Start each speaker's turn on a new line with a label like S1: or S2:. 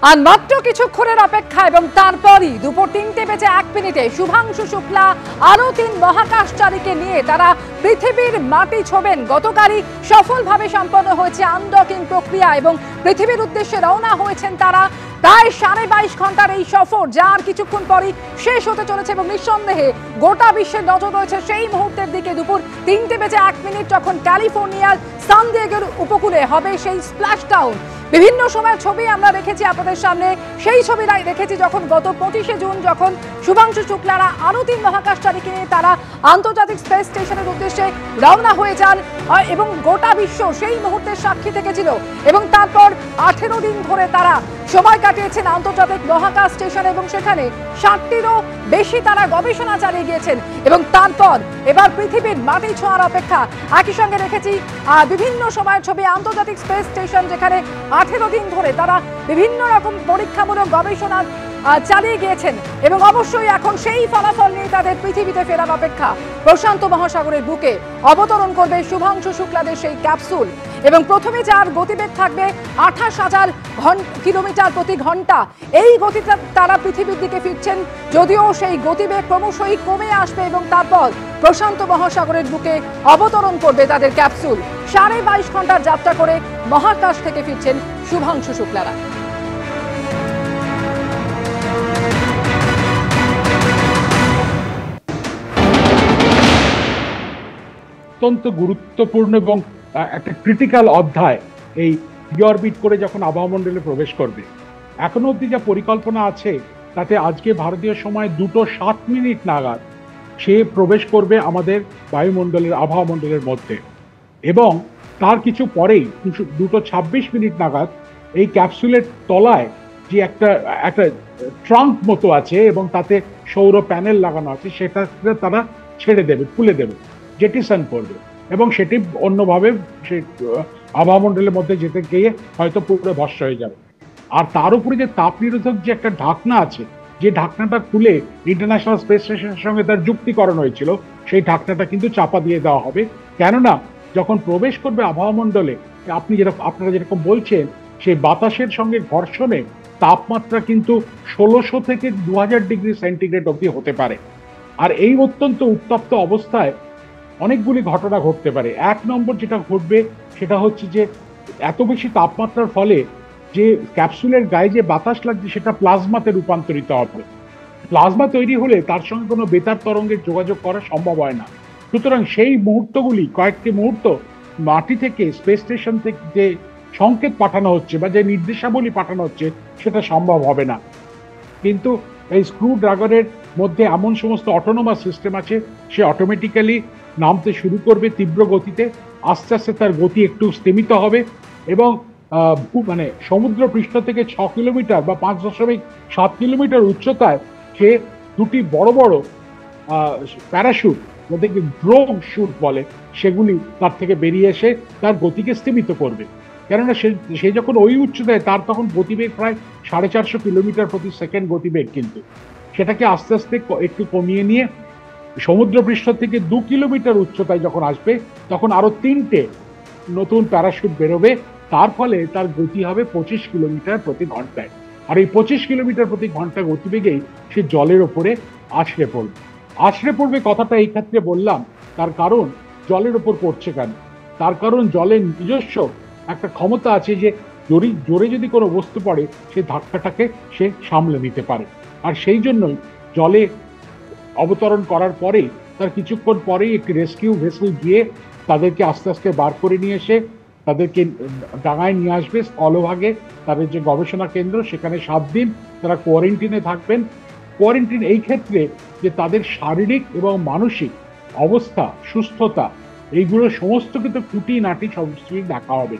S1: আর মাত্র কিছুক্ষণের অপেক্ষা এবং তারপরই দুপুর 3:01 শুভাংশু শুক্লা আরো 3 মহাকাশচারীকে নিয়ে তারা পৃথিবীর মাটি ছোবেন। গতকালই সফলভাবে সম্পন্ন হয়েছে আনডকিং প্রক্রিয়া এবং পৃথিবীর উদ্দেশ্যে রওনা হয়েছেন তারা। প্রায় 22.5 ঘন্টার এই সফর যা আর কিছুক্ষণ পরই শেষ হতে চলেছে এবং নিঃসন্দেহে গোটা বিশ্বের নজর রয়েছে সেই মুহূর্তের দিকে। দুপুর 3:01 যখন ক্যালিফোর্নিয়ার সান দিয়েগোর উপকূলে হবে সেই স্প্ল্যাশ ডাউন। বিভিন্ন সময় ছবি আমরা রেখেছি আপনাদের সামনে, সেই ছবি রেখেছি যখন গত 25শে জুন যখন শুভাংশু শুক্লারা আরো 3 মহাকাশচারীকে নিয়ে তারা আন্তর্জাতিক স্পেস স্টেশনের উদ্দেশ্যে রওনা হয়ে যান এবং গোটা বিশ্ব সেই মুহূর্তের সাক্ষী থেকেছিল এবং তারপর 18 দিন ধরে তারা সময় কাটিয়েছেন আন্তর্জাতিক মহাকাশ স্টেশনে এবং সেখানে 60টিরও বেশি তারা গবেষণা চালিয়ে গিয়েছেন এবং তারপর এবার পৃথিবীর মাটি ছোঁয়ার অপেক্ষা। একই সঙ্গে রেখেছি বিভিন্ন সময়ের ছবি আন্তর্জাতিক স্পেস স্টেশন যেখানে 18 দিন ধরে তারা বিভিন্ন রকম পরীক্ষামূলক গবেষণা চালিয়ে গিয়েছেন এবং অবশ্যই এখন সেই ফলাফল নিয়ে তাদের পৃথিবীতে ফেরার অপেক্ষা। প্রশান্ত মহাসাগরের বুকে অবতরণ করবে শুভাংশু শুক্লাদের সেই ক্যাপসুল এবং প্রথমে যার গতিবেগ থাকবে 28,000 কিলোমিটার প্রতি ঘন্টা। এই গতিতে তারা পৃথিবীর দিকে ফিরছেন, যদিও সেই গতিবেগ ক্রমশই কমে আসবে এবং তারপর প্রশান্ত মহাসাগরের বুকে অবতরণ করবে তাদের ক্যাপসুল। 22.5 ঘন্টার যাত্রা করে মহাকাশ থেকে ফিরছেন শুভাংশু শুক্লারা।
S2: অত্যন্ত গুরুত্বপূর্ণ এবং একটা ক্রিটিক্যাল অধ্যায় এই ডিঅরবিট করে যখন আবহাওয়ামণ্ডলে প্রবেশ করবে। এখনো অবধি যা পরিকল্পনা আছে তাতে আজকে ভারতীয় সময় 2:07 নাগাদ সে প্রবেশ করবে আমাদের বায়ুমণ্ডলের আবহাওয়ামণ্ডলের মধ্যে এবং তার কিছু পরেই 2:26 নাগাদ এই ক্যাপসুলের তলায় যে একটা ট্রাঙ্ক মতো আছে এবং তাতে সৌর প্যানেল লাগানো আছে সেটা তারা ছেড়ে দেবে, খুলে দেবে, জেটিসন করবে এবং সেটি অন্যভাবে সে আবহাওয়ামণ্ডলের মধ্যে যেতে গিয়ে হয়তো পুরো ভস্ম হয়ে যাবে। আর তার উপরে যে তাপ নিরোধক যে একটা ঢাকনা আছে, যে ঢাকনাটা খুলে ইন্টারন্যাশনাল স্পেস স্টেশনের সঙ্গে তার যুক্তিকরণ হয়েছিল, সেই ঢাকনাটা কিন্তু চাপা দিয়ে দেওয়া হবে। কেননা যখন প্রবেশ করবে আবহাওয়ামণ্ডলে আপনারা যেরকম বলছেন, সেই বাতাসের সঙ্গে ঘর্ষণে তাপমাত্রা কিন্তু 1600 থেকে 2000 ডিগ্রি সেন্টিগ্রেড অবধি হতে পারে। আর এই অত্যন্ত উত্তপ্ত অবস্থায় অনেকগুলি ঘটনা ঘটতে পারে। 1 নম্বর যেটা ঘটবে সেটা হচ্ছে যে এত বেশি তাপমাত্রার ফলে যে ক্যাপসুলের গায়ে যে বাতাস লাগছে সেটা প্লাজমাতে রূপান্তরিত হবে। প্লাজমা তৈরি হলে তার সঙ্গে কোনো বেতার তরঙ্গের যোগাযোগ করা সম্ভব হয় না। সুতরাং সেই মুহূর্তগুলি, কয়েকটি মুহূর্ত মাটি থেকে স্পেস স্টেশন থেকে যে সংকেত পাঠানো হচ্ছে বা যে নির্দেশাবলী পাঠানো হচ্ছে সেটা সম্ভব হবে না। কিন্তু এই স্ক্রু ড্রাগনের মধ্যে এমন সমস্ত অটোনোমাস সিস্টেম আছে, সে অটোমেটিক্যালি নামতে শুরু করবে তীব্র গতিতে। আস্তে আস্তে তার গতি একটু স্তিমিত হবে এবং সমুদ্র পৃষ্ঠ থেকে 6 কিলোমিটার বা 5.7 কিলোমিটার উচ্চতায় সে 2টি বড় বড় প্যারাশুট, যাদেরকে ড্রোন শুট বলে, সেগুলি তার থেকে বেরিয়ে এসে তার গতিকে স্তিমিত করবে। কেননা সে যখন ওই উচ্চতায়, তার তখন গতিবেগ প্রায় 450 কিলোমিটার প্রতি সেকেন্ড গতিবেগ, কিন্তু সেটাকে আস্তে আস্তে একটু কমিয়ে নিয়ে সমুদ্রপৃষ্ঠ থেকে 2 কিলোমিটার উচ্চতায় যখন আসবে তখন আরো 3টে নতুন প্যারাশুট বেরোবে। তার ফলে তার গতি হবে 25 কিলোমিটার প্রতি ঘন্টায়। আর এই 25 কিলোমিটার প্রতি ঘন্টা গতিবেগেই সে জলের ওপরে আছড়ে পড়বে। কথাটা এই ক্ষেত্রে বললাম তার কারণ জলের ওপর পড়ছে কেন, তার কারণ জলের নিজস্ব একটা ক্ষমতা আছে যে জোরে যদি কোনো বস্তু পড়ে সে ধাক্কাটাকে সে সামলে নিতে পারে। আর সেই জন্যই জলে অবতরণ করার পরেই, তার কিছুক্ষণ পরেই একটি রেস্কিউ ভেসেল গিয়ে তাদেরকে আস্তে আস্তে বার করে নিয়ে এসে তাদেরকে ডাঙায় নিয়ে আসবে স্থলভাগে, তাদের যে গবেষণা কেন্দ্র, সেখানে 7 দিন তারা কোয়ারেন্টিনে থাকবেন। কোয়ারেন্টিন এই ক্ষেত্রে যে তাদের শারীরিক এবং মানসিক অবস্থা, সুস্থতা, এইগুলো সমস্ত কিন্তু খুঁটিনাটি সমস্ত দেখা হবে।